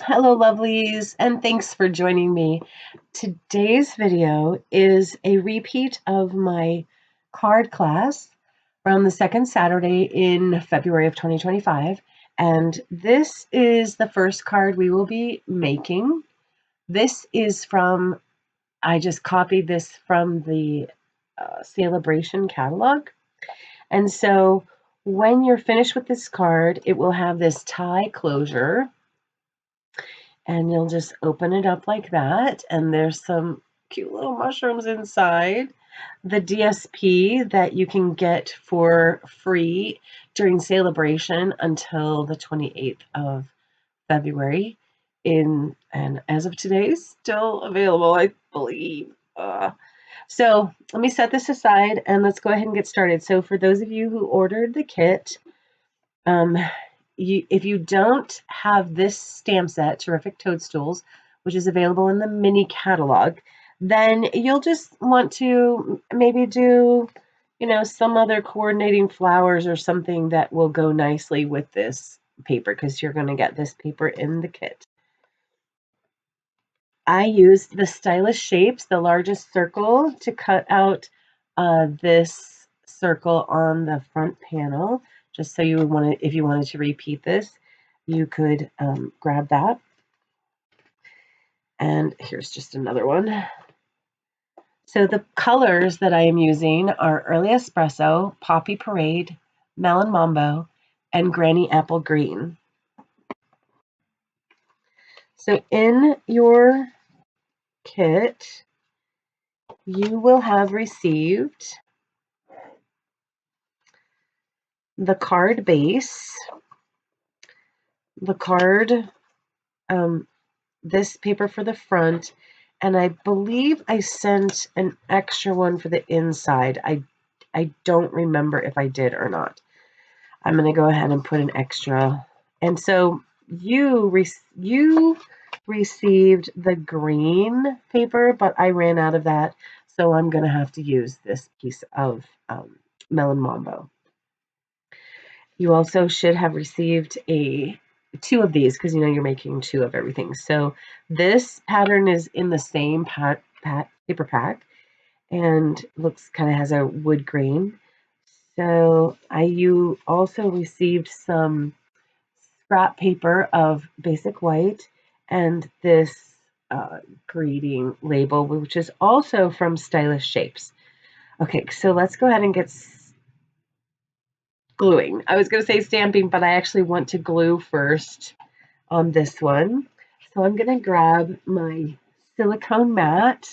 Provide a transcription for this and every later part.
Hello lovelies, and thanks for joining me. Today's video is a repeat of my card class from the second Saturday in February of 2025, and this is the first card we will be making. This is from, I just copied this from the Celebration catalog, and so when you're finished with this card, it will have this tie closure. And you'll just open it up like that, and there's some cute little mushrooms inside. The DSP that you can get for free during Celebration until the 28th of February. And as of today, still available, I believe. So let me set this aside and let's go ahead and get started. So for those of you who ordered the kit, if you don't have this stamp set, Terrific Toadstools, which is available in the mini catalog, then you'll just want to maybe do, some other coordinating flowers or something that will go nicely with this paper, because you're going to get this paper in the kit. I used the Stylish Shapes, the largest circle, to cut out this circle on the front panel. Just so if you wanted to repeat this, you could grab that. And here's just another one. So the colors that I am using are Early Espresso, Poppy Parade, Melon Mambo, and Granny Apple Green. So in your kit, you will have received the card base, the card, this paper for the front, and I believe I sent an extra one for the inside. I don't remember if I did or not. I'm going to go ahead and put an extra. And so you received the green paper, but I ran out of that, so I'm going to have to use this piece of Melon Mambo. You also should have received two of these, because you're making two of everything. So this pattern is in the same paper pack and has a wood grain. So you also received some scrap paper of basic white and this greeting label, which is also from Stylish Shapes. Okay, so let's go ahead and get gluing. I was going to say stamping, but I actually want to glue first on this one. So I'm going to grab my silicone mat.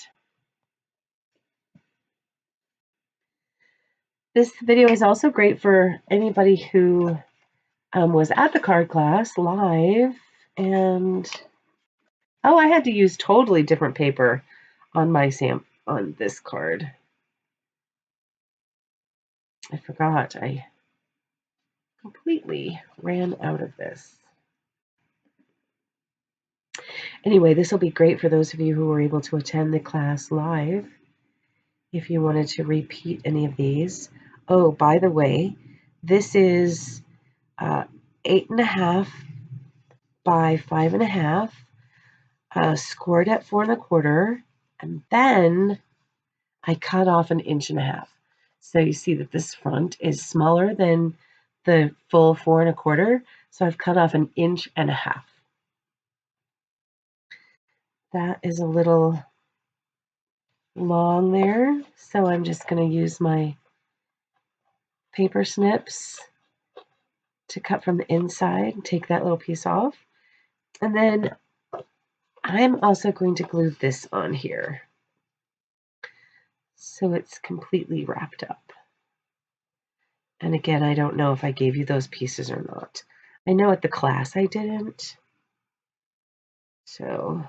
This video is also great for anybody who was at the card class live, and I had to use totally different paper on on this card. I forgot. I completely ran out of this. Anyway, this will be great for those of you who were able to attend the class live. If you wanted to repeat any of these. Oh, by the way, this is 8.5 by 5.5, scored at 4 1/4, and then I cut off 1.5 inches. So you see that this front is smaller than the full 4 1/4, so I've cut off 1.5 inches. That is a little long there, so I'm just going to use my paper snips to cut from the inside and take that little piece off. And then I'm also going to glue this on here so it's completely wrapped up. And again, I don't know if I gave you those pieces or not. I know at the class I didn't. So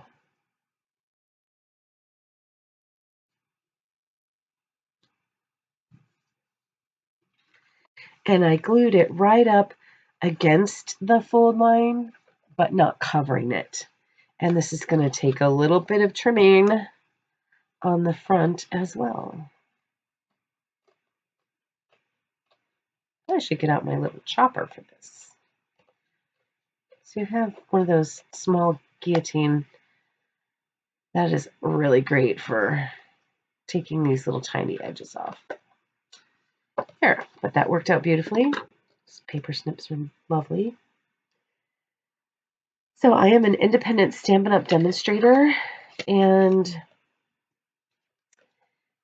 and I glued it right up against the fold line, but not covering it. And this is going to take a little bit of trimming on the front as well. I should get out my little chopper for this. So you have one of those small guillotine. That is really great for taking these little tiny edges off. There, but that worked out beautifully. These paper snips are lovely. So I am an independent Stampin' Up! Demonstrator, and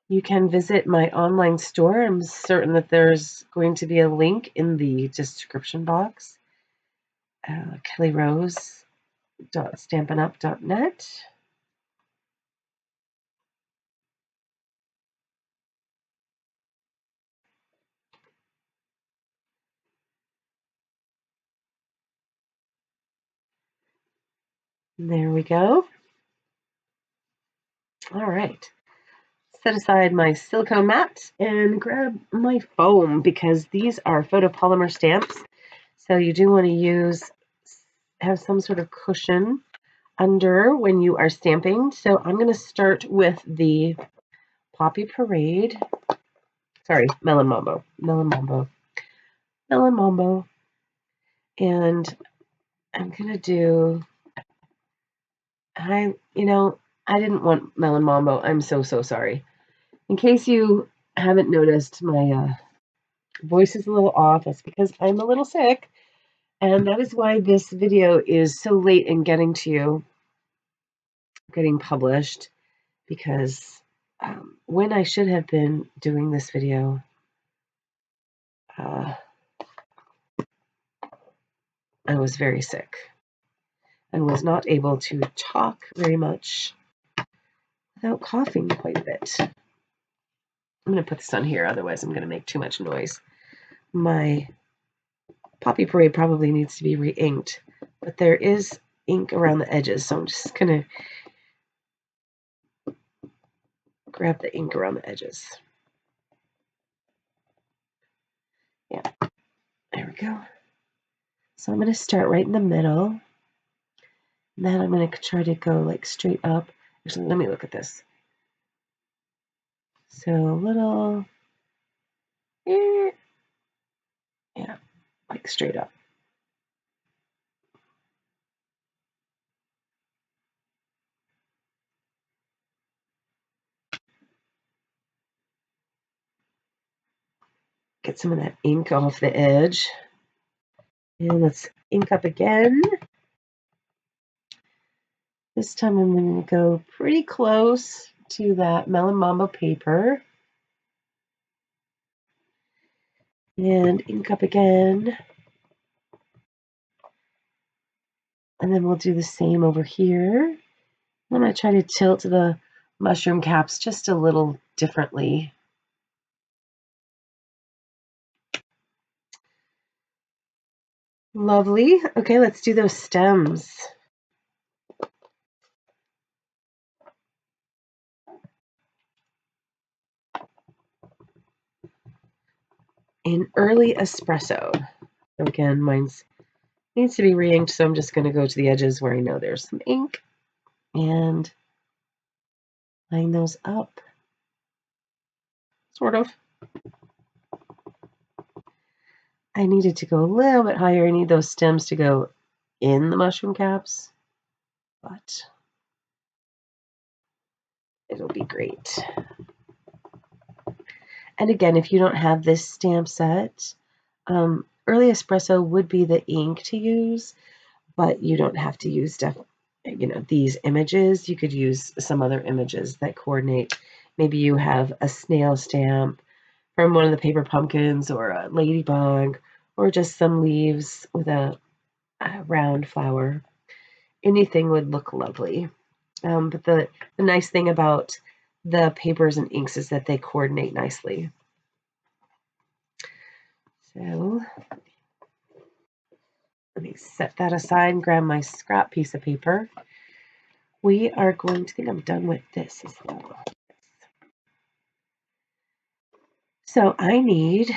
you can visit my online store. I'm certain that there's going to be a link in the description box. kellyrose.stampinup.net. There we go. All right. Set aside my silicone mat and grab my foam because these are photopolymer stamps. So you do want to have some sort of cushion under when you are stamping. So I'm going to start with the Poppy Parade. Sorry, Melon Mambo. And I'm going to do, I didn't want Melon Mambo. I'm so sorry. In case you haven't noticed, my voice is a little off. That's because I'm a little sick. And that is why this video is so late in getting to you, getting published, because when I should have been doing this video, I was very sick and was not able to talk very much without coughing quite a bit. I'm going to put this on here, otherwise I'm going to make too much noise. My Poppy Parade probably needs to be re-inked, but there is ink around the edges, so I'm just going to grab the ink around the edges. Yeah, there we go. So I'm going to start right in the middle, and then I'm going to try to go like straight up. Actually, let me look at this. So a little, yeah, like straight up. Get some of that ink off the edge. And let's ink up again. This time I'm going to go pretty close to that Melon Mambo paper. And ink up again. And then we'll do the same over here. I'm going to try to tilt the mushroom caps just a little differently. Lovely. Okay, let's do those stems. An early espresso. So again, mine's needs to be re-inked, so I'm just going to go to the edges where I know there's some ink and line those up. Sort of. I needed to go a little bit higher. I need those stems to go in the mushroom caps, but it'll be great. And again, if you don't have this stamp set, early espresso would be the ink to use, but you don't have to use these images. You could use some other images that coordinate. Maybe you have a snail stamp from one of the paper pumpkins, or a ladybug, or just some leaves with a round flower. Anything would look lovely. But the nice thing about the papers and inks is that they coordinate nicely. So let me set that aside and grab my scrap piece of paper. We are going to, think I'm done with this as well. So I need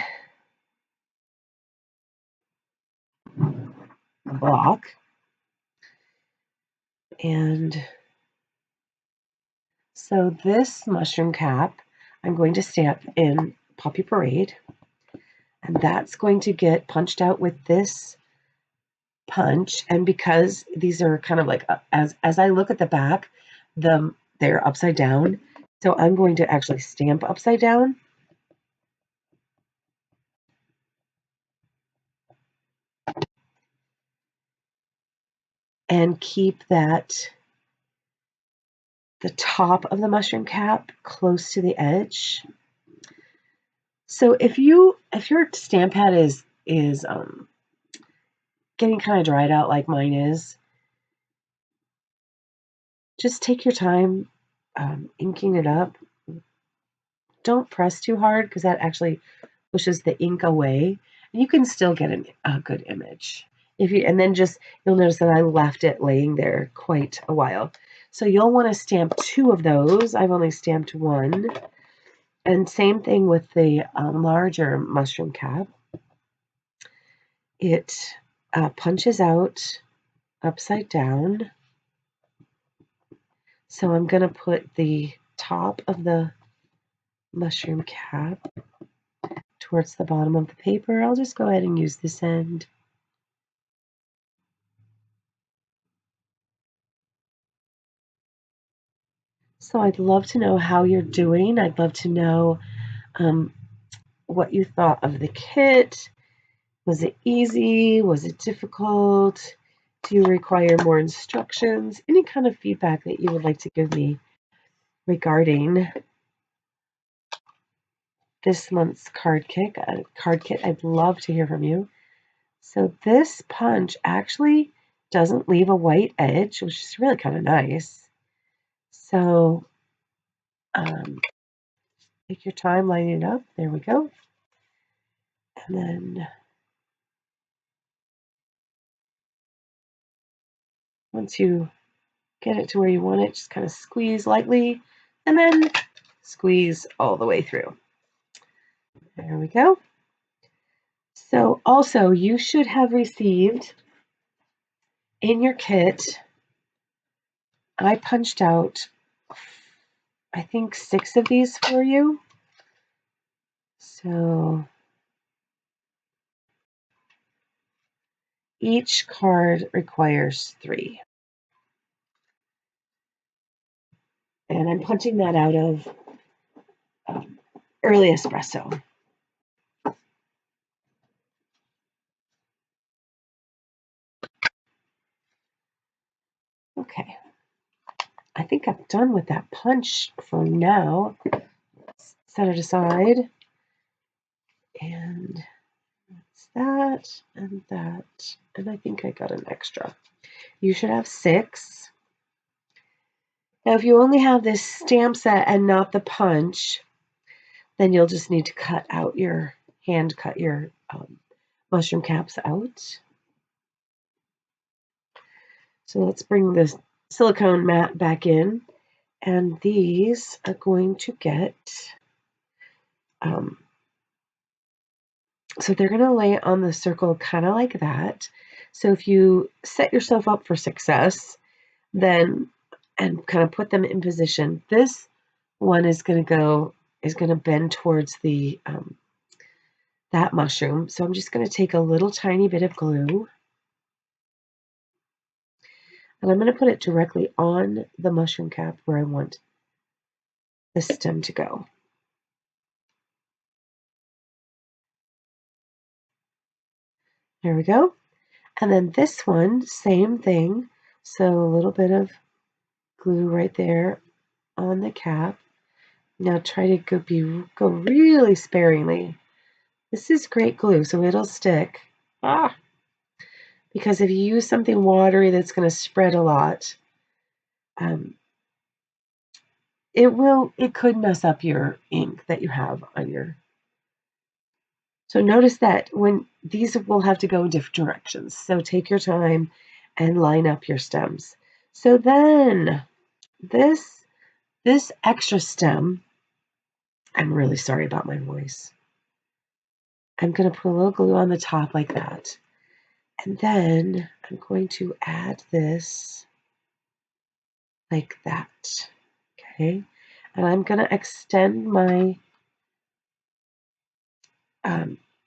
a block, and so this mushroom cap I'm going to stamp in Poppy Parade, and that's going to get punched out with this punch, and because these are kind of like, as I look at the back, they're upside down. So I'm going to actually stamp upside down. And keep the top of the mushroom cap close to the edge. So if your stamp pad is getting kind of dried out like mine is, just take your time inking it up. Don't press too hard because that actually pushes the ink away. And you can still get a good image. And then you'll notice that I left it laying there quite a while. So you'll want to stamp 2 of those. I've only stamped 1. And same thing with the larger mushroom cap. It punches out upside down. So I'm going to put the top of the mushroom cap towards the bottom of the paper. I'll just go ahead and use this end. So I'd love to know how you're doing. I'd love to know what you thought of the kit. Was it easy? Was it difficult? Do you require more instructions? Any kind of feedback that you would like to give me regarding this month's card kit, I'd love to hear from you. So this punch actually doesn't leave a white edge, which is really kind of nice. So take your time lining it up. There we go. And then once you get it to where you want it, just kind of squeeze lightly and then squeeze all the way through. There we go. So also you should have received in your kit, I punched out, I think 6 of these for you. So each card requires 3. And I'm punching that out of Early Espresso. Okay. I think I'm done with that punch for now. Set it aside. And that's that. And I think I got an extra. You should have 6. Now, if you only have this stamp set and not the punch, then you'll just need to hand cut your mushroom caps out. So let's bring this silicone mat back in. And these are going to get, so they're going to lay on the circle kind of like that. So if you set yourself up for success, then, and kind of put them in position, this one is going to bend towards the, that mushroom. So I'm just going to take a little tiny bit of glue and I'm going to put it directly on the mushroom cap where I want the stem to go. There we go. And then this one, same thing. So a little bit of glue right there on the cap. Now try to go really sparingly. This is great glue, so it'll stick. Because if you use something watery that's going to spread a lot, it could mess up your ink that you have on your. So notice that when these will have to go in different directions. So take your time and line up your stems. So then this extra stem, I'm really sorry about my voice. I'm going to put a little glue on the top like that. And then I'm going to add this like that. Okay. And I'm going to extend my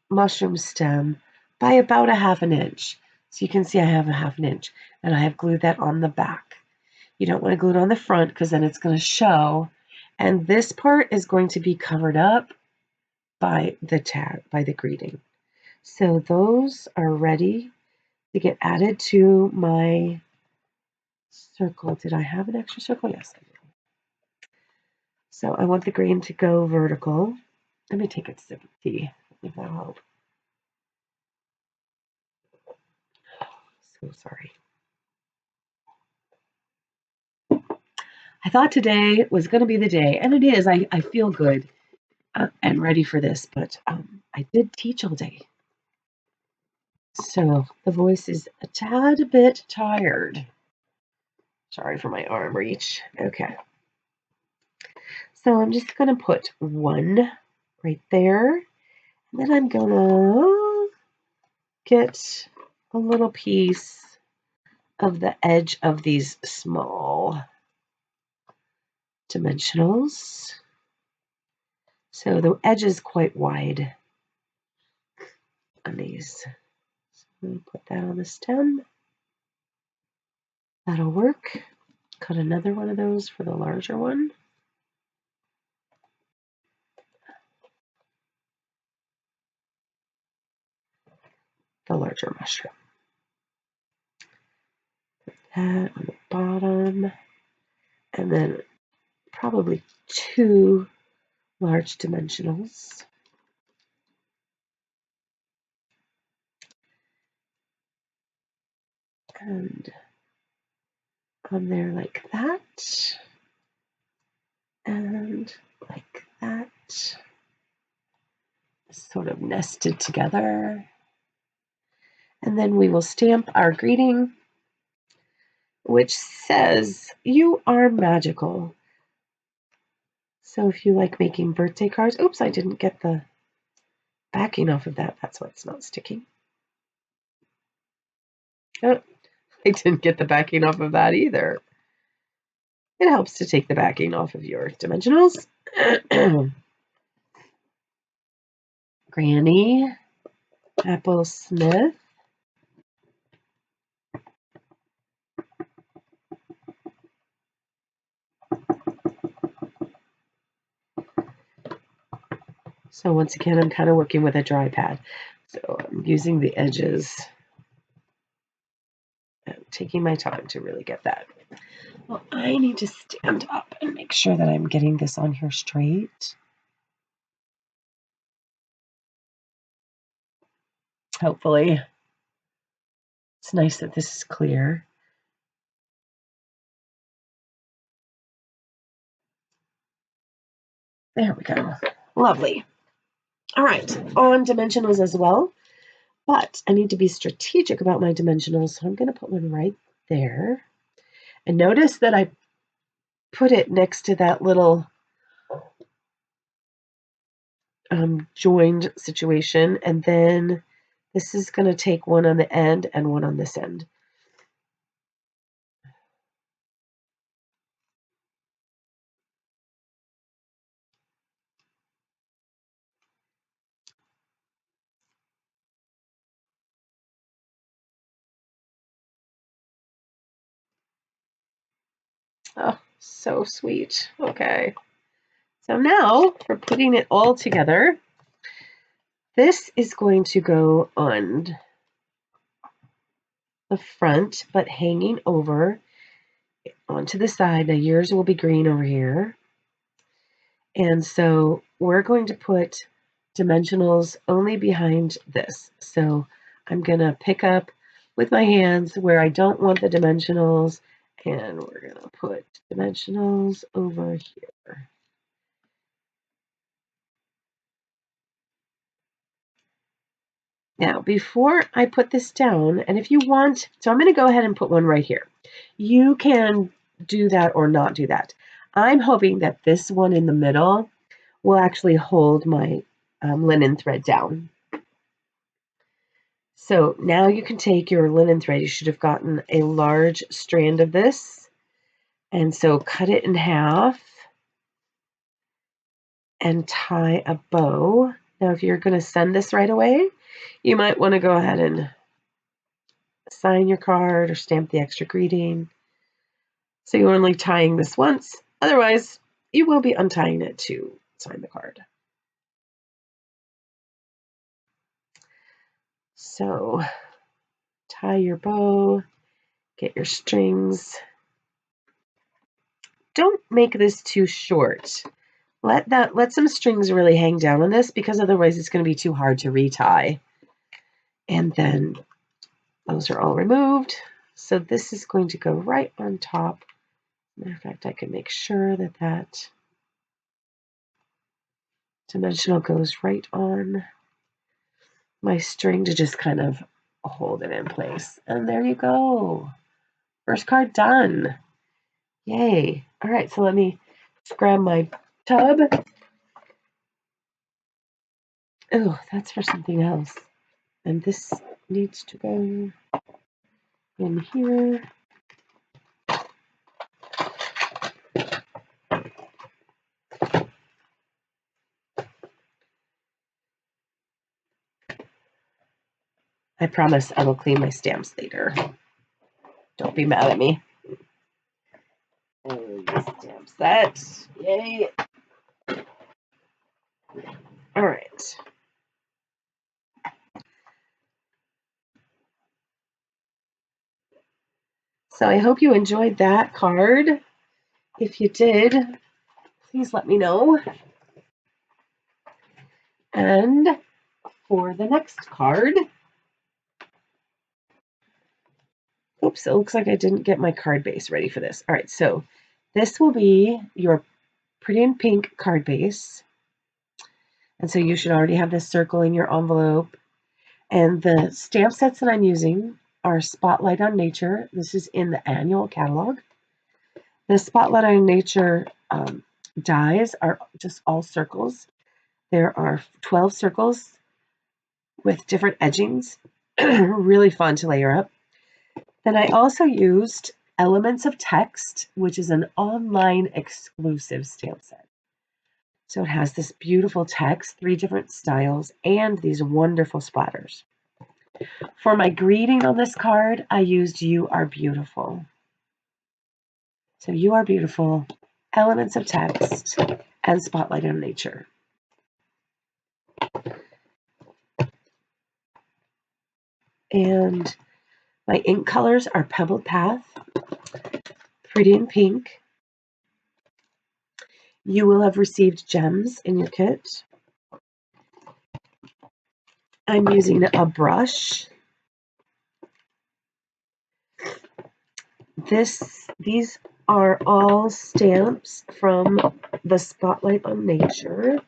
mushroom stem by about a 1/2 inch. So you can see I have a 1/2 inch, and I have glued that on the back. You don't want to glue it on the front because then it's going to show. And this part is going to be covered up by the tag, by the greeting. So those are ready to get added to my circle. Did I have an extra circle? Yes, I did. So I want the grain to go vertical. Let me take a sip of tea, if that'll help. So sorry. I thought today was going to be the day, and it is. I feel good and ready for this, but I did teach all day. So the voice is a tad bit tired. Sorry for my arm reach. Okay. So I'm just going to put one right there. And then I'm going to get a little piece of the edge of these small dimensionals. So the edge is quite wide on these. So I'm going to put that on the stem. That'll work. Cut another one of those for the larger one. The larger mushroom. Put that on the bottom. And then probably 2 large dimensionals. And on there like that. And like that. Sort of nested together. And then we will stamp our greeting, which says, "You are magical." So if you like making birthday cards, oops, I didn't get the backing off of that. That's why it's not sticking. Oh, I didn't get the backing off of that either. It helps to take the backing off of your dimensionals. Granny, Apple Smith. So once again, I'm kind of working with a dry pad. So I'm using the edges and taking my time to really get that. Well, I need to stand up and make sure that I'm getting this on here straight. Hopefully. It's nice that this is clear. There we go. Lovely. All right, on dimensionals as well, but I need to be strategic about my dimensionals, so I'm going to put one right there. And notice that I put it next to that little joined situation, and then this is going to take one on the end and one on this end. Oh, so sweet. Okay. So now for putting it all together, this is going to go on the front, but hanging over onto the side. Now yours will be green over here. And so we're going to put dimensionals only behind this. So I'm going to pick up with my hands where I don't want the dimensionals, and we're going to put dimensionals over here. Now, before I put this down, and if you want, so I'm going to go ahead and put one right here. You can do that or not do that. I'm hoping that this one in the middle will actually hold my linen thread down. So now you can take your linen thread. You should have gotten a large strand of this. And so cut it in half and tie a bow. Now, if you're going to send this right away, you might want to go ahead and sign your card or stamp the extra greeting. So you're only tying this once. Otherwise, you will be untying it to sign the card. So tie your bow, get your strings. Don't make this too short. Let some strings really hang down on this, because otherwise it's going to be too hard to retie. And then those are all removed. So this is going to go right on top. Matter of fact, I can make sure that that dimensional goes right on my string to just kind of hold it in place. And there you go. First card done. Yay. All right, so let me just grab my tub. Oh, that's for something else. And this needs to go in here. I promise I will clean my stamps later. Don't be mad at me. And the stamp set. Yay. All right. So I hope you enjoyed that card. If you did, please let me know. And for the next card, oops, it looks like I didn't get my card base ready for this. All right, so this will be your Pretty in Pink card base. And so you should already have this circle in your envelope. And the stamp sets that I'm using are Spotlight on Nature. This is in the annual catalog. The Spotlight on Nature dies are just all circles. There are 12 circles with different edgings. Really fun to layer up. Then I also used Elements of Text, which is an online exclusive stamp set. So it has this beautiful text, 3 different styles, and these wonderful splatters. For my greeting on this card, I used You Are Beautiful. So You Are Beautiful, Elements of Text, and Spotlight on Nature. And my ink colors are Pebbled Path, Pretty in Pink. You will have received gems in your kit. I'm using a brush. These are all stamps from the Spotlight on Nature.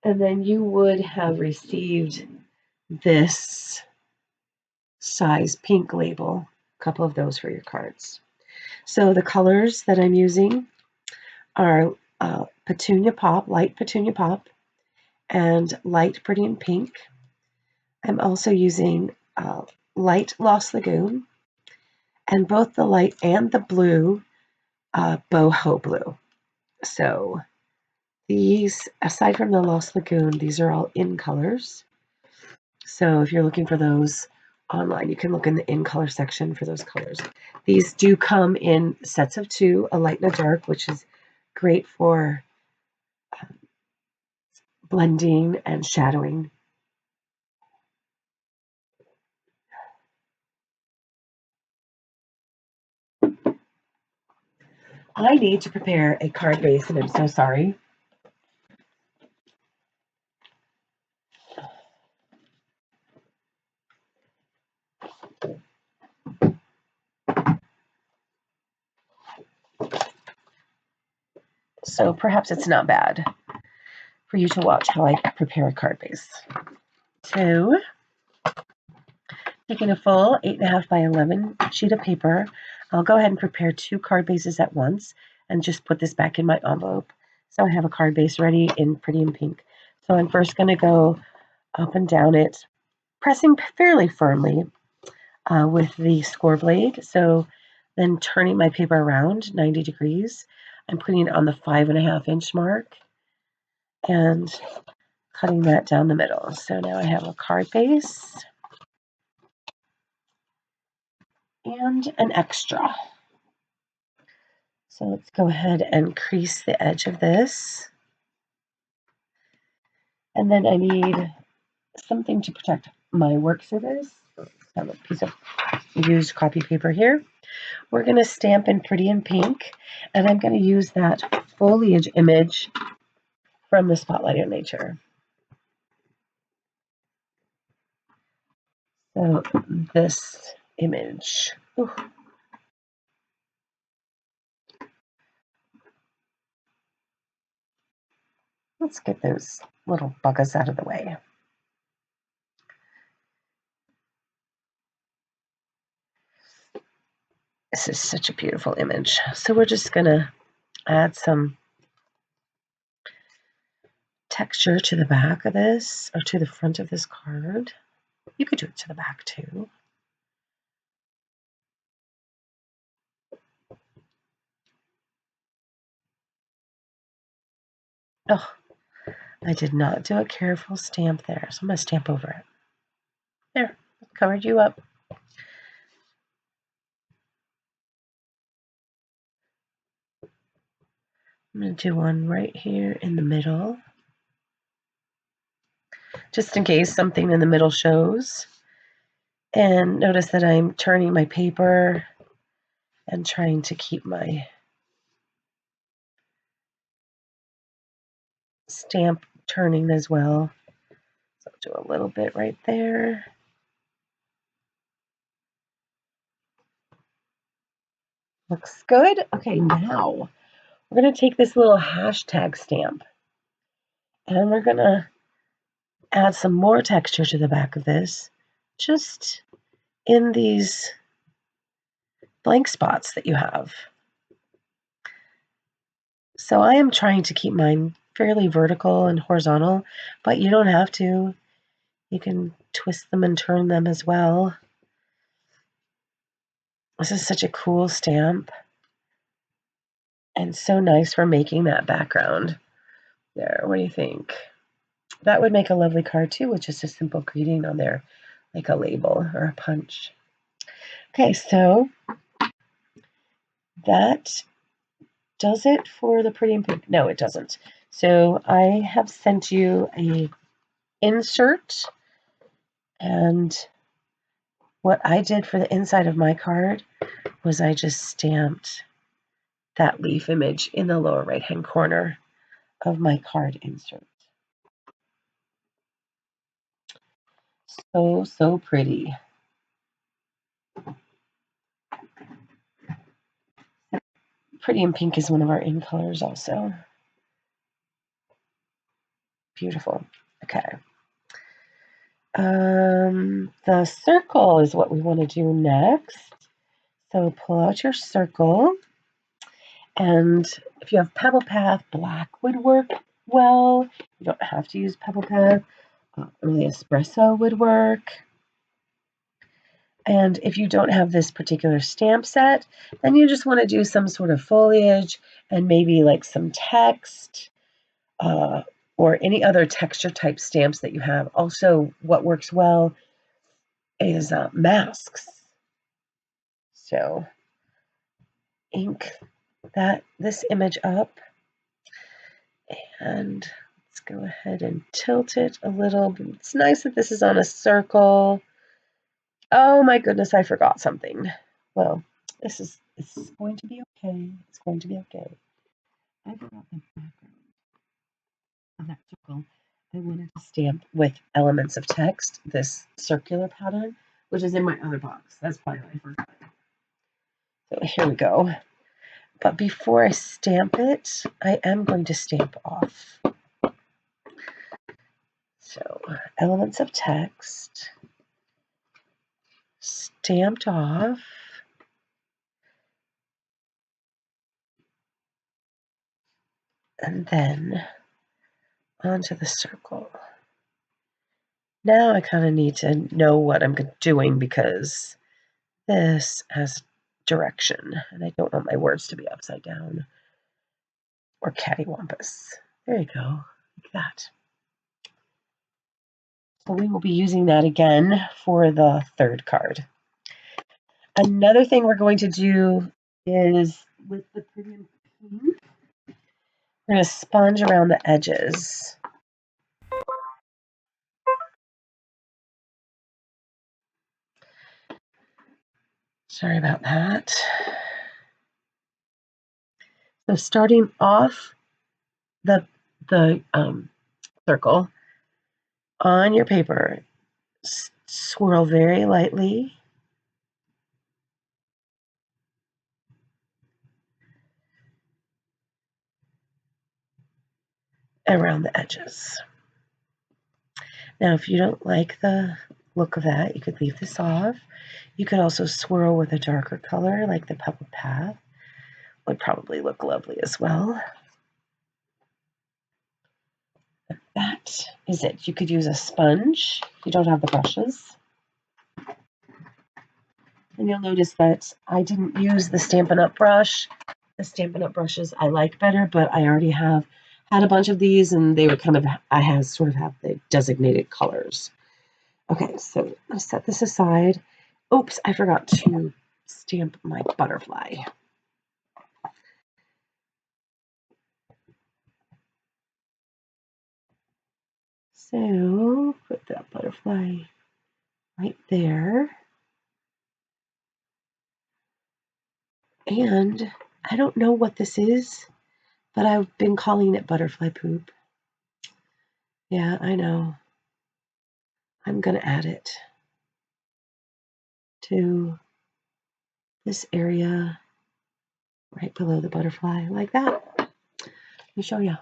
And then you would have received this size pink label, a couple of those for your cards. So the colors that I'm using are Petunia Pop, Light Petunia Pop, and Light Pretty in Pink. I'm also using Light Lost Lagoon, and both the light and the blue, Boho Blue. So these, aside from the Lost Lagoon, these are all in colors. So if you're looking for those online, you can look in the in color section for those colors. These do come in sets of 2, a light and a dark, which is great for blending and shadowing. I need to prepare a card base, and I'm so sorry. So perhaps it's not bad for you to watch how I prepare a card base. So, taking a full 8.5 by 11 sheet of paper, I'll go ahead and prepare 2 card bases at once and just put this back in my envelope. So I have a card base ready in Pretty in Pink. So I'm first going to go up and down it, pressing fairly firmly with the score blade. So then turning my paper around 90 degrees, I'm putting it on the 5.5 inch mark and cutting that down the middle. So now I have a card base and an extra. So let's go ahead and crease the edge of this. And then I need something to protect my work surface. I have a piece of used copy paper here. We're going to stamp in Pretty in Pink, and I'm going to use that foliage image from the Spotlight of Nature. So this image. Ooh. Let's get those little buggers out of the way. This is such a beautiful image. So we're just going to add some texture to the back of this, or to the front of this card. You could do it to the back too. Oh, I did not do a careful stamp there, so I'm going to stamp over it. There, covered you up. I'm going to do one right here in the middle, just in case something in the middle shows. And notice that I'm turning my paper and trying to keep my stamp turning as well. So I'll do a little bit right there. Looks good. Okay, now we're going to take this little hashtag stamp and we're going to add some more texture to the back of this, just in these blank spots that you have. So I am trying to keep mine fairly vertical and horizontal, but you don't have to. You can twist them and turn them as well. This is such a cool stamp and so nice for making that background. There, what do you think? That would make a lovely card too, with just a simple greeting on there, like a label or a punch. Okay, so that does it for the Pretty in Pink. No, it doesn't. So I have sent you a insert, and what I did for the inside of my card was I just stamped that leaf image in the lower right hand corner of my card insert. So pretty. Pretty in Pink is one of our in colors also. Beautiful. Okay. The circle is what we want to do next. So pull out your circle. And if you have Pebble Path, black would work well. You don't have to use Pebble Path. Early Espresso would work. And if you don't have this particular stamp set, then you just want to do some sort of foliage and maybe like some text or any other texture type stamps that you have. Also, what works well is masks. So ink this image up, and let's go ahead and tilt it a little. It's nice that this is on a circle. Oh my goodness, I forgot something. Well, this is going to be okay. It's going to be okay. I forgot the background of that circle. I wanted to stamp with elements of text, this circular pattern, which is in my other box. That's probably why I forgot. So here we go. But before I stamp it, I am going to stamp off. So elements of text, stamped off. And then onto the circle. Now I kind of need to know what I'm doing because this has direction and I don't want my words to be upside down or cattywampus. There you go, like that. So we will be using that again for the third card. Another thing we're going to do is with the premium pink, we're going to sponge around the edges. Sorry about that. So starting off the circle on your paper, swirl very lightly around the edges. Now, if you don't like the look of that, you could leave this off. You could also swirl with a darker color like the Pebble Path. Would probably look lovely as well. That is it. You could use a sponge if you don't have the brushes. And you'll notice that I didn't use the Stampin' Up brush. The Stampin' Up brushes I like better, but I already have had a bunch of these and they were I have the designated colors. Okay, so I'm going to set this aside. Oops, I forgot to stamp my butterfly. So put that butterfly right there. And I don't know what this is, but I've been calling it butterfly poop. Yeah, I know. I'm going to add it to this area right below the butterfly, like that. Let me show you.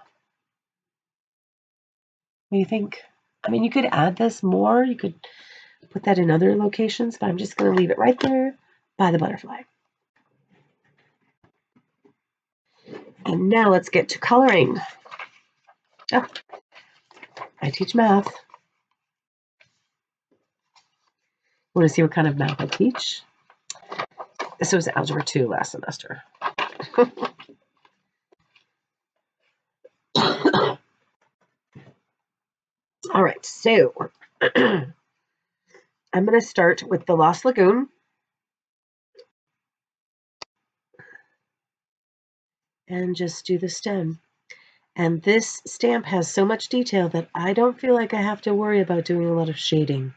What do you think? I mean, you could add this more. You could put that in other locations, but I'm just going to leave it right there by the butterfly. And now let's get to coloring. Oh, I teach math. Want to see what kind of math I teach? This was Algebra 2 last semester. All right, so I'm going to start with the Lost Lagoon. And just do the stem. And this stamp has so much detail that I don't feel like I have to worry about doing a lot of shading,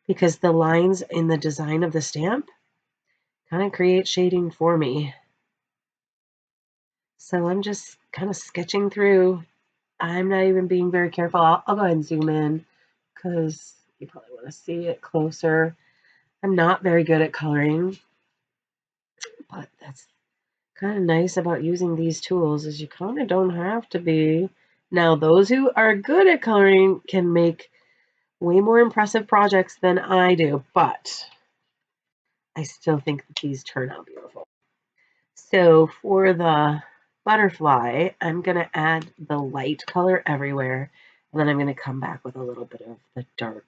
because the lines in the design of the stamp kind of create shading for me. So I'm just kind of sketching through. I'm not even being very careful. I'll go ahead and zoom in because you probably want to see it closer. I'm not very good at coloring, but that's kind of nice about using these tools is you kind of don't have to be. Now, those who are good at coloring can make way more impressive projects than I do, but I still think that these turn out beautiful. So for the butterfly, I'm going to add the light color everywhere, and then I'm going to come back with a little bit of the dark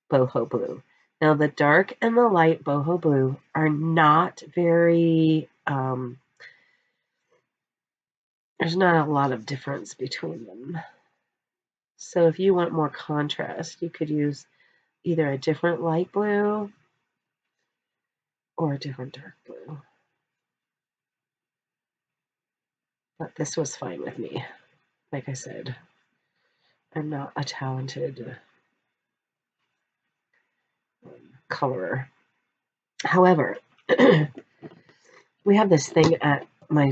boho blue. Now, the dark and the light boho blue are not very, there's not a lot of difference between them. So if you want more contrast, you could use either a different light blue or a different dark blue. But this was fine with me. Like I said, I'm not a talented colorer. However, we have this thing at my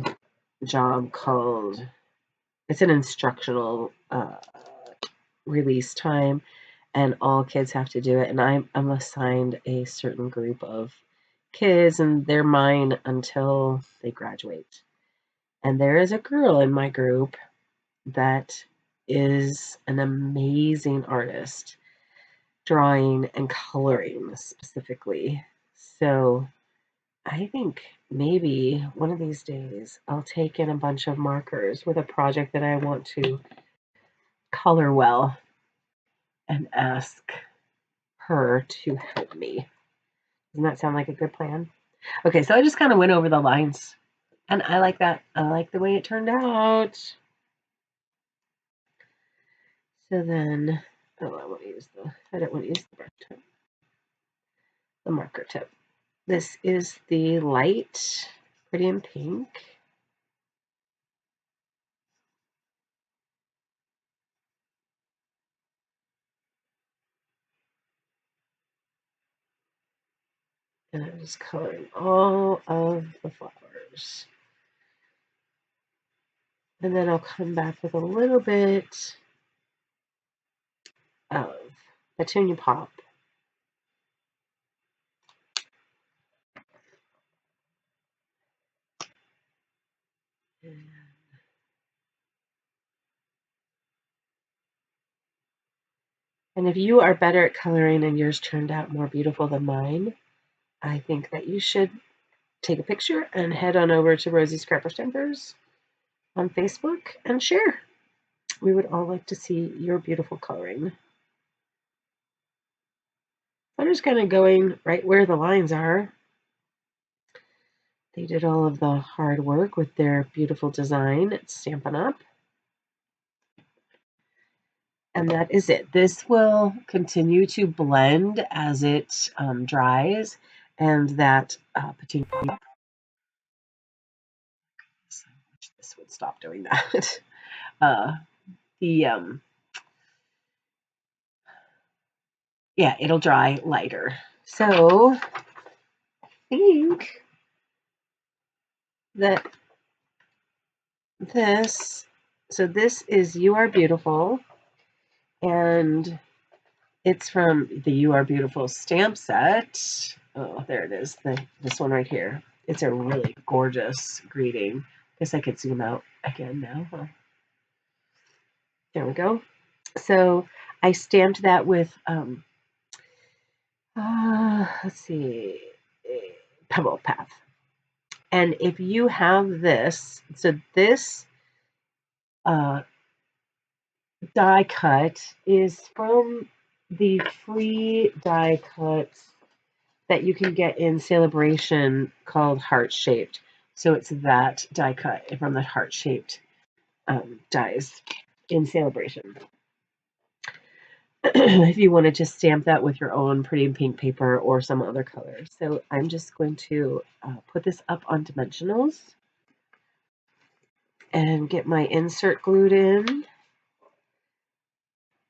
job called, it's an instructional release time, and all kids have to do it. And I'm assigned a certain group of kids, and they're mine until they graduate. And there is a girl in my group that is an amazing artist, drawing and coloring specifically. So I think maybe one of these days I'll take in a bunch of markers with a project that I want to color well and ask her to help me. Doesn't that sound like a good plan? Okay, so I just kind of went over the lines, and I like that. I like the way it turned out. So then Oh, I don't want to use the brush tip, the marker tip. This is the light, pretty in pink. And I'm just coloring all of the flowers. And then I'll come back with a little bit of Petunia Pop. And if you are better at coloring and yours turned out more beautiful than mine, I think that you should take a picture and head on over to Rosie's Scrapper Stampers on Facebook and share. We would all like to see your beautiful coloring. I'm just kind of going right where the lines are. They did all of the hard work with their beautiful design at Stampin' Up. And that is it. This will continue to blend as it dries, and that Petunia Pop. I wish this would stop doing that. Yeah, it'll dry lighter. So I think that this is You Are Beautiful, and it's from the You Are Beautiful stamp set. Oh, there it is, this one right here. It's a really gorgeous greeting. Guess I could zoom out again now, huh? There we go. So I stamped that with, let's see, Pebble Path. And if you have this, so this die cut is from the free die cuts that you can get in Celebration called Heart Shaped. So it's that die cut from the Heart Shaped dies in Celebration. If you want to just stamp that with your own pretty pink paper or some other color. So I'm just going to put this up on dimensionals and get my insert glued in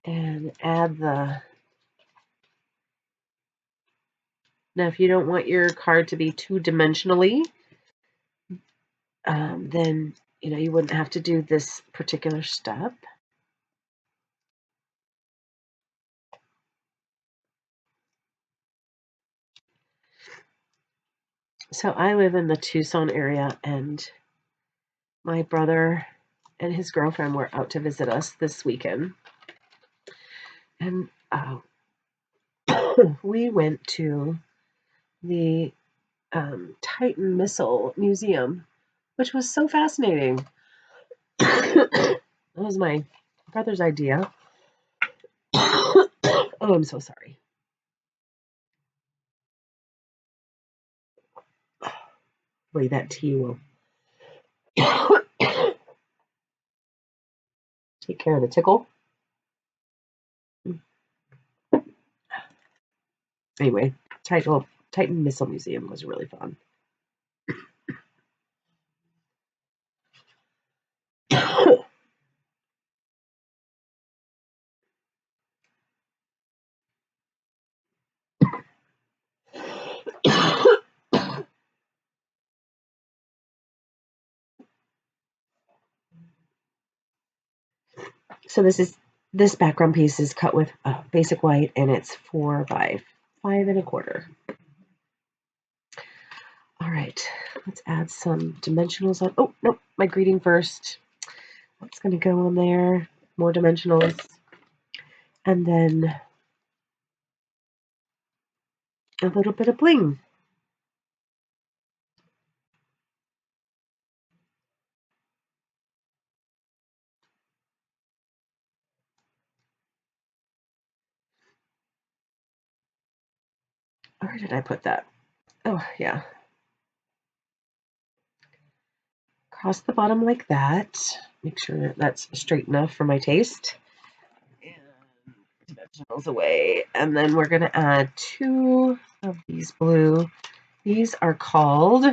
and add the. Now, if you don't want your card to be too dimensionally, then you wouldn't have to do this particular step. So I live in the Tucson area, and my brother and his girlfriend were out to visit us this weekend. And we went to the Titan Missile Museum, which was so fascinating. That was my brother's idea. Oh, I'm so sorry. Wait, that tea will take care of the tickle. Anyway, Titan Missile Museum was really fun. So this background piece is cut with basic white, and it's 4 by 5 1/4. All right, let's add some dimensionals on. Oh, no, my greeting first. That's going to go on there. More dimensionals. And then a little bit of bling. Where did I put that? Oh, yeah. Across the bottom like that. Make sure that that's straight enough for my taste. And originals away. And then we're going to add 2 of these blue. These are called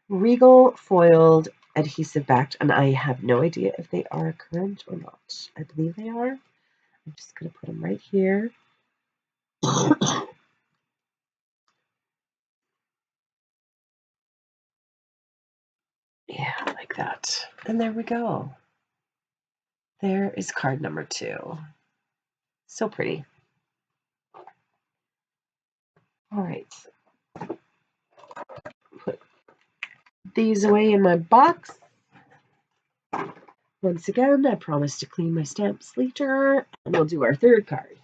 Regal Foiled Adhesive Backed, and I have no idea if they are current or not. I believe they are. I'm just going to put them right here. Yeah, like that. And there we go. There is card number 2. So pretty. All right. Put these away in my box. Once again, I promise to clean my stamps later, and we'll do our 3rd card.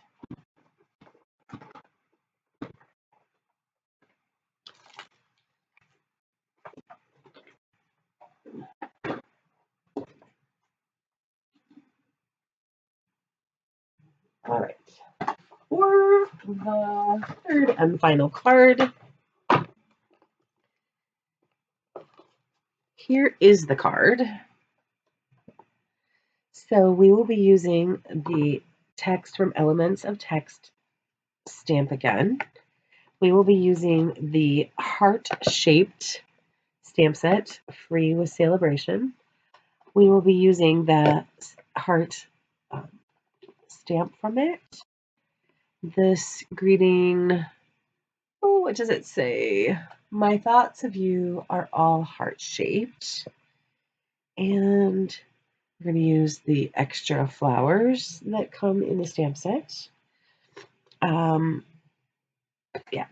All right. For the 3rd and final card, here is the card. So we will be using the text from Elements of Text stamp again. We will be using the heart-shaped stamp set, free with celebration. We will be using the heart stamp from it. This greeting, oh, what does it say? My thoughts of you are all heart-shaped. And we're going to use the extra flowers that come in the stamp set. Yeah.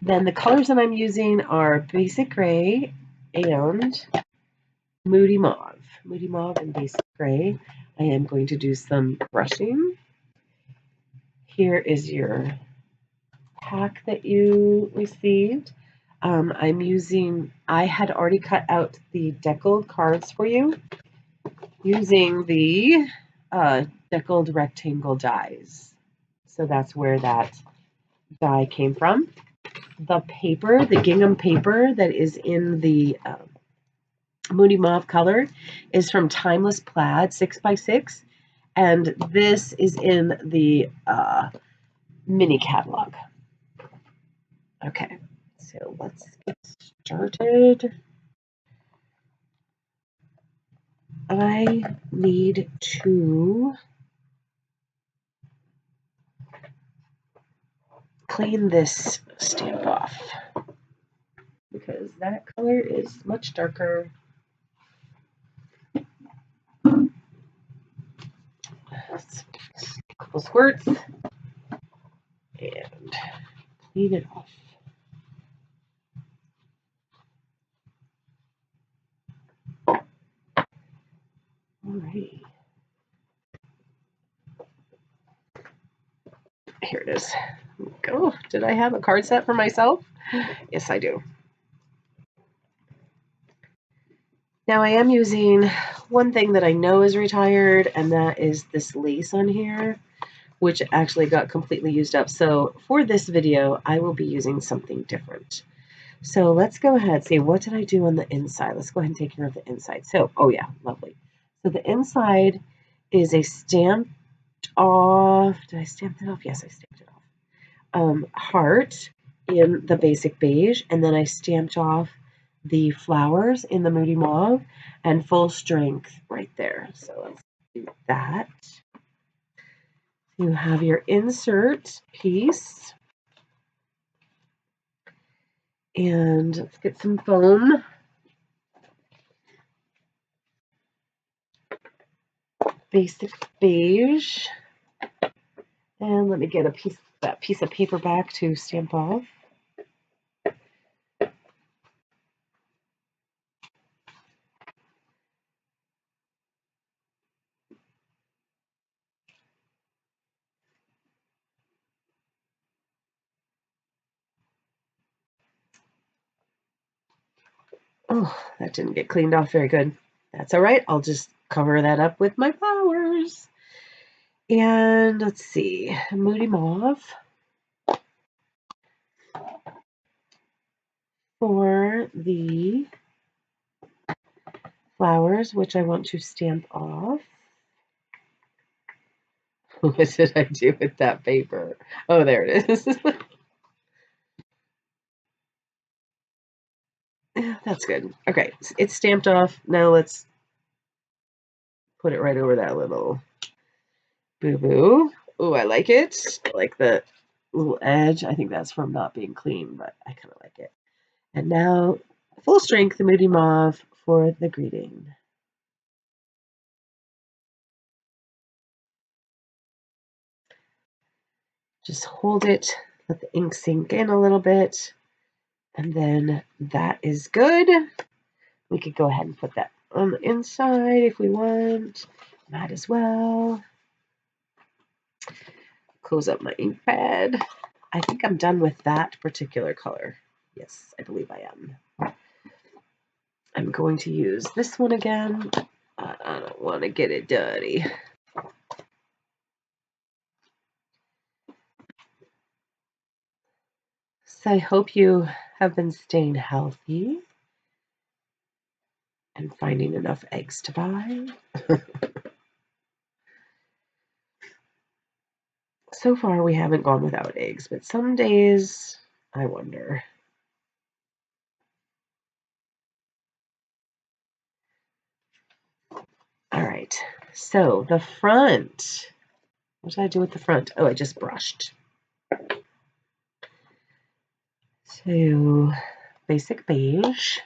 Then the colors that I'm using are Basic Gray and Moody Mauve. Moody Mauve and Basic Gray. I am going to do some brushing. Here is your pack that you received. I had already cut out the deckled cards for you using the deckled rectangle dies. So that's where that die came from. The paper, the gingham paper that is in the Moody Mauve color is from Timeless Plaid 6x6, and this is in the mini catalog. Okay, so let's get started. I need to clean this stamp off because that color is much darker. Let's a couple squirts and clean it off. Alrighty. Here it is. Go. Did I have a card set for myself? Yes, I do. Now I am using one thing that I know is retired, and that is this lace on here, which actually got completely used up. So for this video, I will be using something different. So let's go ahead and see, what did I do on the inside? Let's go ahead and take care of the inside. So, oh yeah, lovely. So the inside is a stamped off, did I stamp it off? Yes, I stamped it off. Heart in the basic beige, and then I stamped off the flowers in the Moody Mauve and full strength right there. So let's do that. You have your insert piece. And let's get some foam. Basic beige. And let me get that piece of paper back to stamp off. Oh, that didn't get cleaned off very good. That's all right. I'll just cover that up with my flowers. And let's see, Moody Mauve for the flowers, which I want to stamp off. What did I do with that paper? Oh, there it is. That's good. Okay, it's stamped off. Now let's put it right over that little boo-boo. Oh, I like it. I like the little edge. I think that's from not being clean, but I kind of like it. And now, full strength, the Moody Mauve for the greeting. Just hold it, let the ink sink in a little bit, and then that is good. We could go ahead and put that on the inside if we want. Might as well. Close up my ink pad. I think I'm done with that particular color. Yes, I believe I am. I'm going to use this one again. I don't want to get it dirty. So I hope you have been staying healthy and finding enough eggs to buy. So far, we haven't gone without eggs, but some days I wonder. All right, so the front. What did I do with the front? Oh, I just brushed. So, basic beige.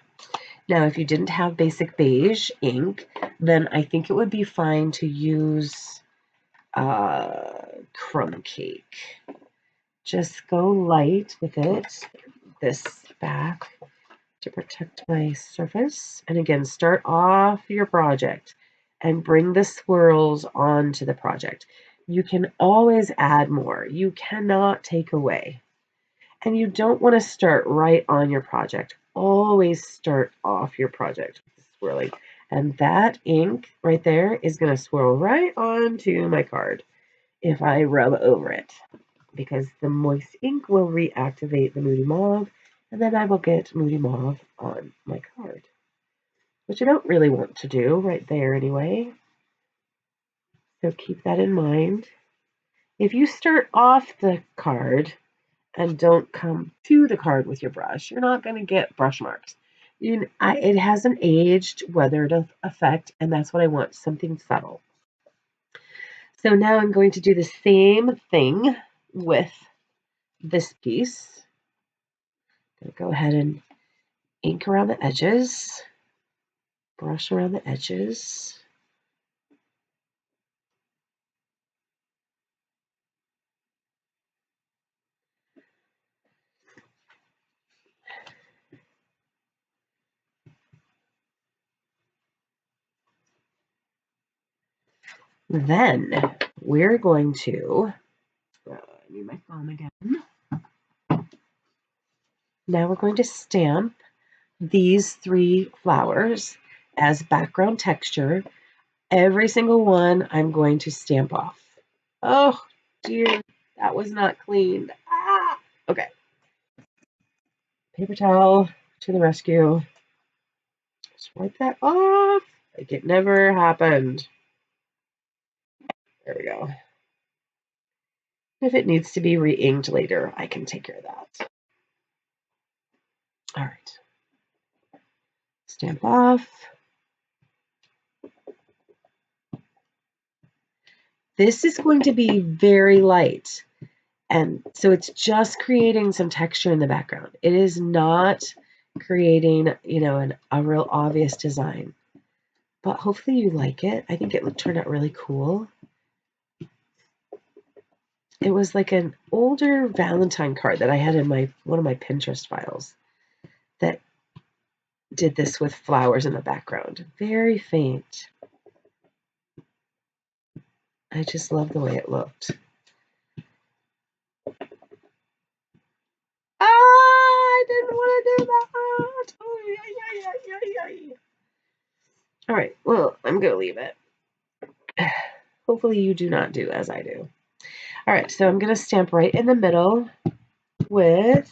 Now, if you didn't have basic beige ink, then I think it would be fine to use crumb cake. Just go light with it, this back, to protect my surface. And again, start off your project and bring the swirls onto the project. You can always add more. You cannot take away. And you don't want to start right on your project. Always start off your project with swirling. And that ink right there is going to swirl right onto my card if I rub over it, because the moist ink will reactivate the Moody Mauve, and then I will get Moody Mauve on my card, which I don't really want to do right there anyway. So keep that in mind. If you start off the card and don't come to the card with your brush, you're not going to get brush marks. It has an aged, weathered effect, and that's what I want, something subtle. So now I'm going to do the same thing with this piece. I'm going to go ahead and ink around the edges, brush around the edges. Then we're going to, I need my foam again. Now we're going to stamp these 3 flowers as background texture. Every single one I'm going to stamp off. Oh dear, that was not cleaned. Ah! Okay. Paper towel to the rescue. Just wipe that off like it never happened. There we go. If it needs to be re-inked later, I can take care of that. All right. Stamp off. This is going to be very light, and so it's just creating some texture in the background. It is not creating, a real obvious design, but hopefully you like it. I think it turned out really cool. It was like an older Valentine card that I had in one of my Pinterest files that did this with flowers in the background. Very faint. I just love the way it looked. I didn't want to do that. All right, well, I'm going to leave it. Hopefully you do not do as I do. All right, so I'm going to stamp right in the middle with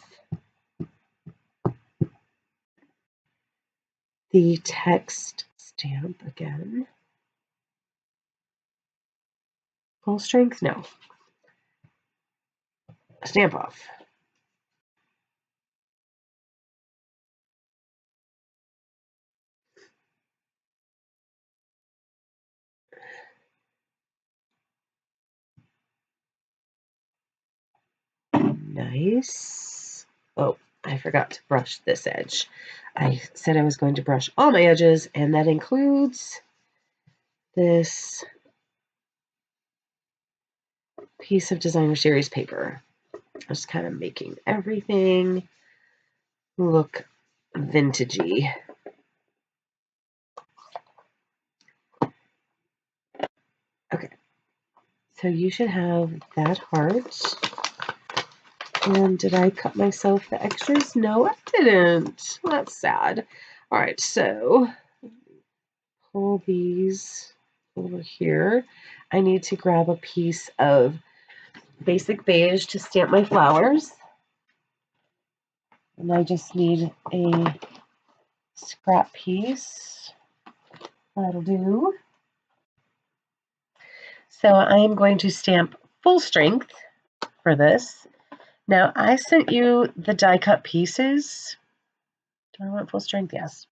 the text stamp again. Full strength? No. Stamp off. Nice. Oh, I forgot to brush this edge. I said I was going to brush all my edges, and that includes this piece of designer series paper. I'm just kind of making everything look vintagey. Okay, so you should have that heart. And did I cut myself the extras? No, I didn't. Well, that's sad. All right, so pull these over here. I need to grab a piece of basic beige to stamp my flowers. And I just need a scrap piece. That'll do. So I am going to stamp full strength for this. Now, I sent you the die cut pieces. Do I want full strength? Yes.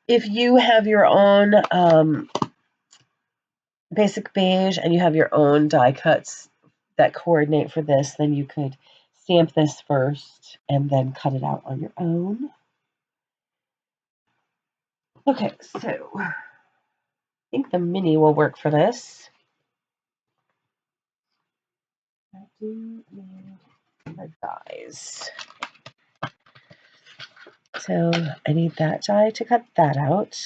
If you have your own basic beige and you have your own die cuts that coordinate for this, then you could stamp this first and then cut it out on your own. Okay, so I think the mini will work for this. I do need the dies. So I need that die to cut that out.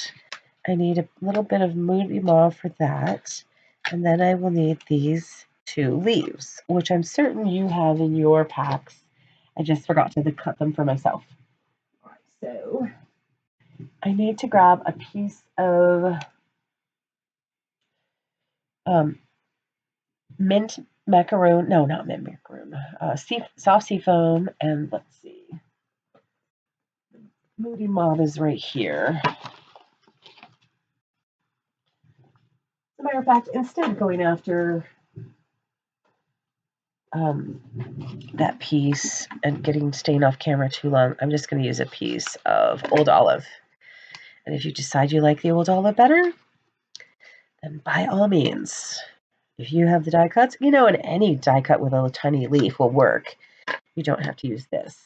I need a little bit of Moody Mauve for that. And then I will need these 2 leaves, which I'm certain you have in your packs. I just forgot to cut them for myself. All right, so I need to grab a piece of mint macaroon. No, not mint macaroon. Soft sea foam. And let's see. Moody Mauve is right here. As a matter of fact, instead of going after that piece and getting stain off camera too long, I'm just going to use a piece of Old Olive. And if you decide you like the Old Olive better, then by all means, if you have the die cuts, and any die cut with a tiny leaf will work. You don't have to use this.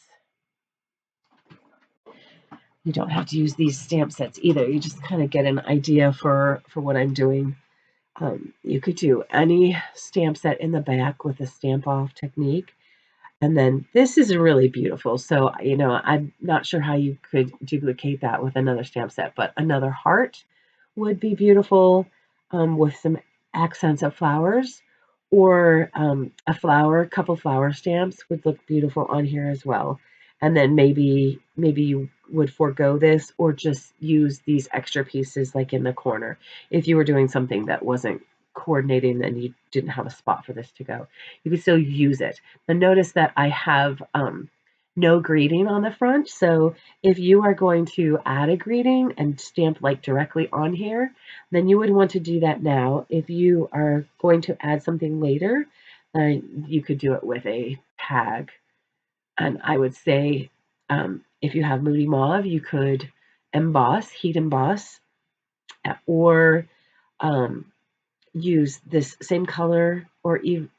You don't have to use these stamp sets either. You just kind of get an idea for what I'm doing. You could do any stamp set in the back with a stamp off technique. And then this is really beautiful. So, I'm not sure how you could duplicate that with another stamp set, but another heart would be beautiful with some accents of flowers, or a couple flower stamps would look beautiful on here as well. And then maybe you would forego this or just use these extra pieces like in the corner. If you were doing something that wasn't coordinating and you didn't have a spot for this to go, you could still use it. But notice that I have no greeting on the front. So if you are going to add a greeting and stamp like directly on here, then you would want to do that now. If you are going to add something later, you could do it with a tag. And I would say if you have Moody Mauve, you could heat emboss, or use this same color, or even,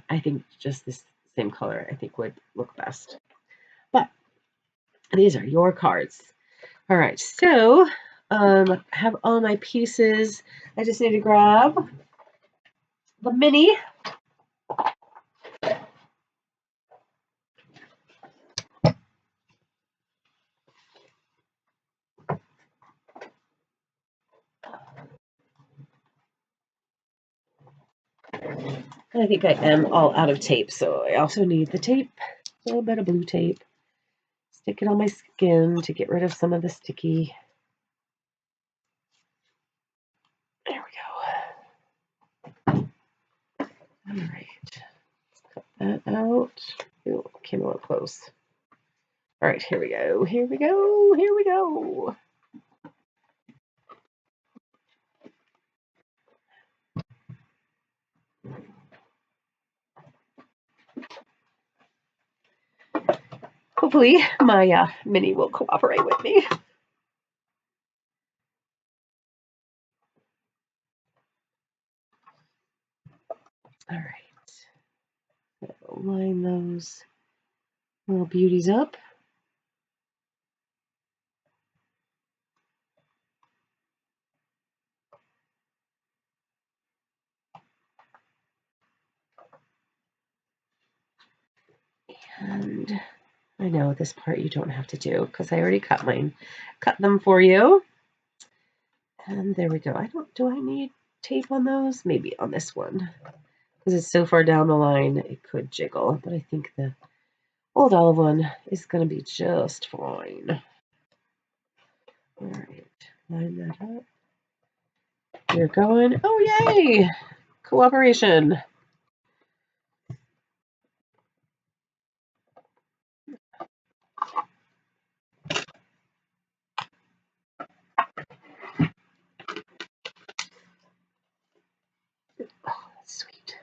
I think just this same color I think would look best. But these are your cards. All right, so I have all my pieces. I just need to grab the mini. I think I am all out of tape, so I also need the tape, a little bit of blue tape. Stick it on my skin to get rid of some of the sticky. There we go. All right, let's cut that out. Ooh, came a little close. All right, here we go. Here we go. Here we go. hopefully my mini will cooperate with me. All right, line those little beauties up. And I know this part you don't have to do because I already cut them for you. And there we go. Do I need tape on those? Maybe on this one. Because it's so far down the line, it could jiggle. But I think the old olive one is going to be just fine. All right, line that up. You're going. Oh, yay! Cooperation. Oh, that's sweet.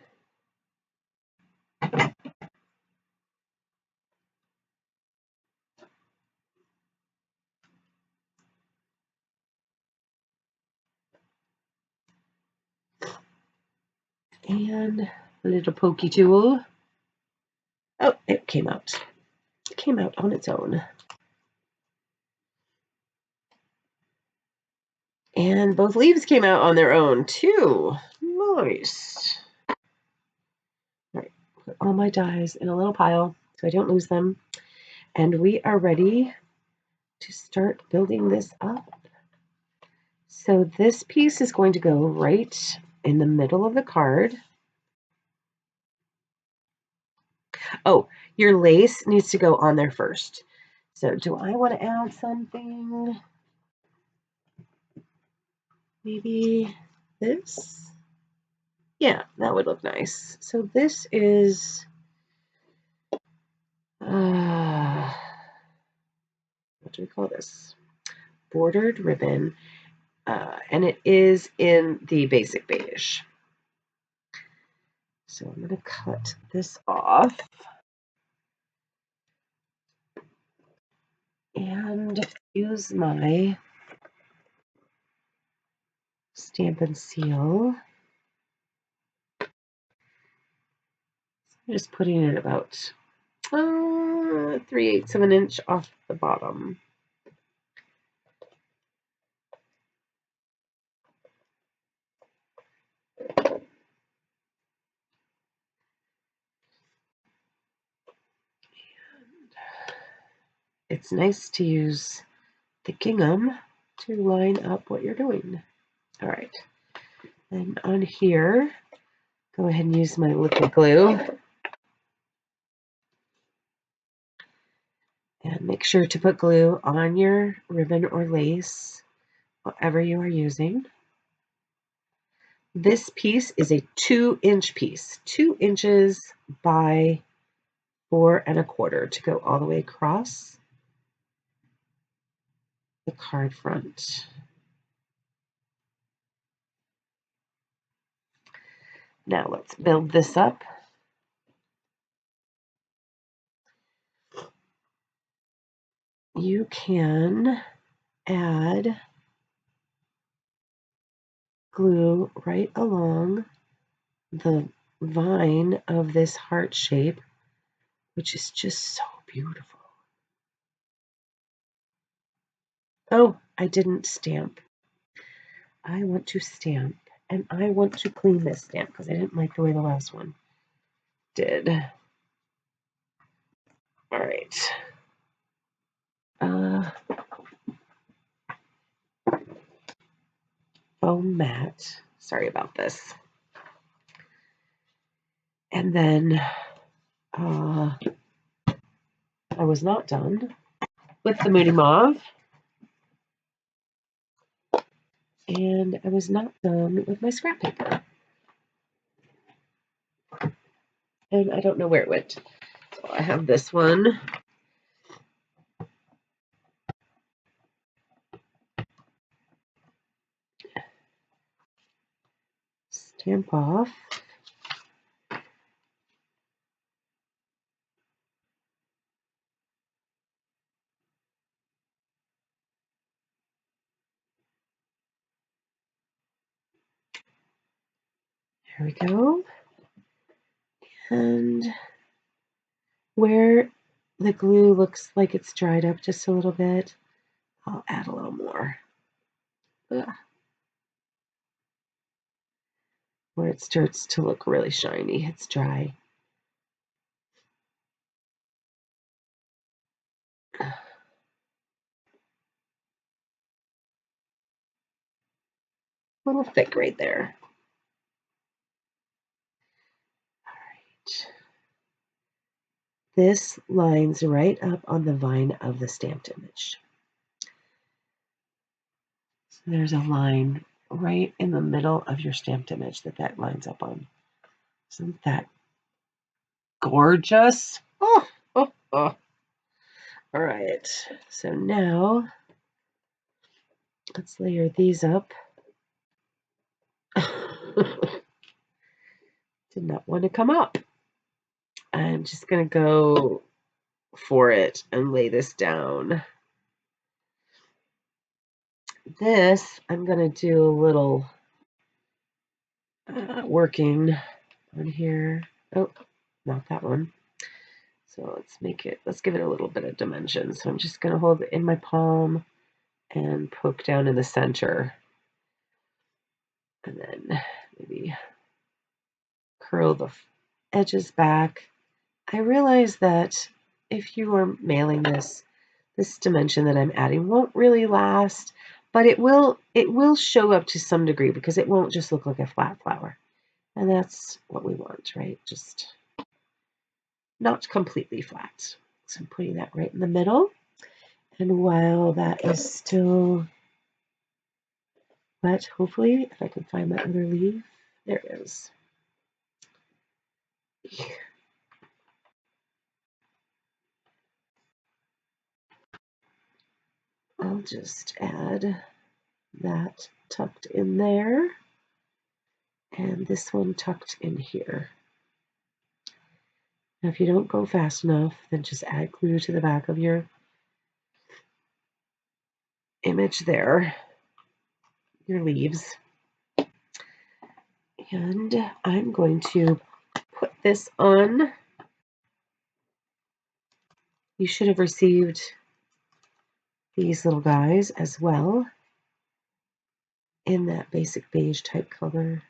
And a little pokey tool. Oh, it came out. It came out on its own. And both leaves came out on their own, too. Nice. All right, put all my dies in a little pile so I don't lose them. And we are ready to start building this up. So this piece is going to go right in the middle of the card. Oh, your lace needs to go on there first. So do I want to add something? Maybe this? Yeah, that would look nice. So this is, what do we call this? Bordered ribbon, and it is in the basic beige. So I'm going to cut this off and use my Stampin' Seal. I'm just putting it about 3/8 of an inch off the bottom. It's nice to use the gingham to line up what you're doing. All right, and on here, go ahead and use my liquid glue. And make sure to put glue on your ribbon or lace, whatever you are using. This piece is a 2-inch piece, 2 inches by 4 1/4 to go all the way across the card front. Now let's build this up. You can add glue right along the vine of this heart shape, which is just so beautiful. Oh, I didn't stamp. I want to stamp, and I want to clean this stamp because I didn't like the way the last one did. All right. Foam mat. Sorry about this. And then I was not done with the Moody Mauve. And I was not done with my scrap paper. And I don't know where it went. So I have this one. Stamp off. There we go. And where the glue looks like it's dried up just a little bit, I'll add a little more. Ugh. Where it starts to look really shiny, it's dry. A little thick right there. All right. This lines right up on the vine of the stamped image. So there's a line right in the middle of your stamped image that lines up on. Isn't that gorgeous? Oh, oh, oh. All right, so now let's layer these up. Did not want to come up. I'm just going to go for it and lay this down. This, I'm going to do a little working on here. Oh, not that one. So let's give it a little bit of dimension. So I'm just going to hold it in my palm and poke down in the center. And then maybe curl the edges back. I realize that if you are mailing this dimension that I'm adding won't really last, but it will show up to some degree because it won't just look like a flat flower. And that's what we want, right? Just not completely flat. So I'm putting that right in the middle. And while that is still wet, hopefully, if I can find my other leaf, there it is. I'll just add that tucked in there, and this one tucked in here. Now, if you don't go fast enough, then just add glue to the back of your image there, your leaves. And I'm going to put this on. You should have received these little guys as well in that basic beige type color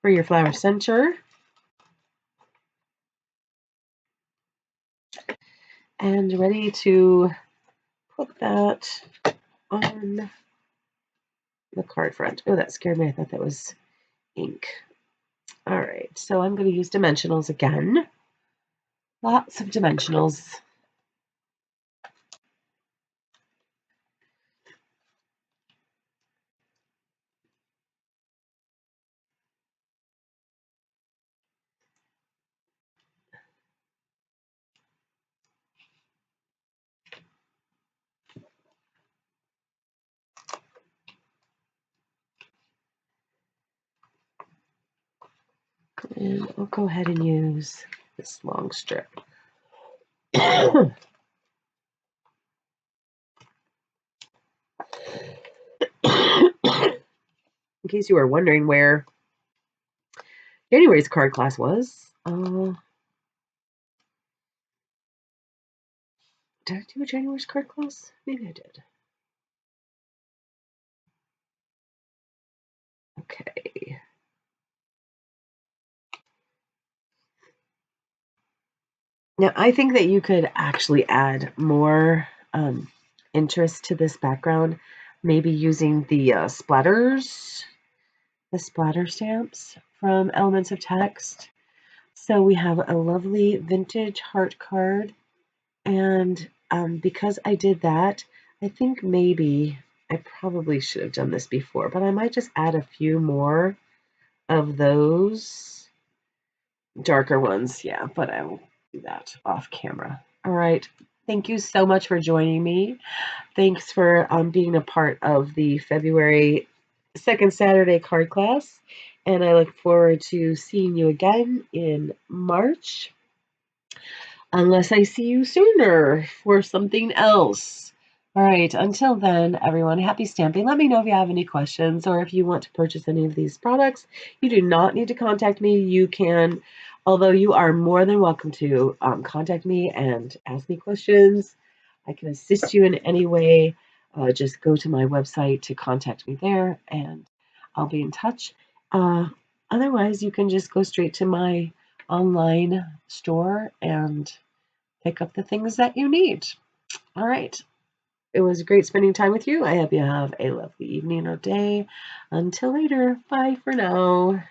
for your flower center. And ready to put that on the card front. Oh, that scared me. I thought that was ink. All right, so I'm going to use dimensionals again. Lots of dimensionals. And I'll go ahead and use this long strip. In case you were wondering where January's card class was, did I do a January's card class? Maybe I did. Okay. Now, I think that you could actually add more interest to this background, maybe using the splatters, the splatter stamps from Elements of Text. So we have a lovely vintage heart card, and because I did that, I think maybe I probably should have done this before, but I might just add a few more of those darker ones. Yeah, but I will do that off camera. All right. Thank you so much for joining me. Thanks for being a part of the February 2nd Saturday card class. And I look forward to seeing you again in March. Unless I see you sooner for something else. All right, until then, everyone, happy stamping. Let me know if you have any questions or if you want to purchase any of these products. You do not need to contact me. You can, although you are more than welcome to contact me and ask me questions. I can assist you in any way. Just go to my website to contact me there and I'll be in touch. Otherwise, you can just go straight to my online store and pick up the things that you need. All right. It was great spending time with you. I hope you have a lovely evening or day. Until later, bye for now.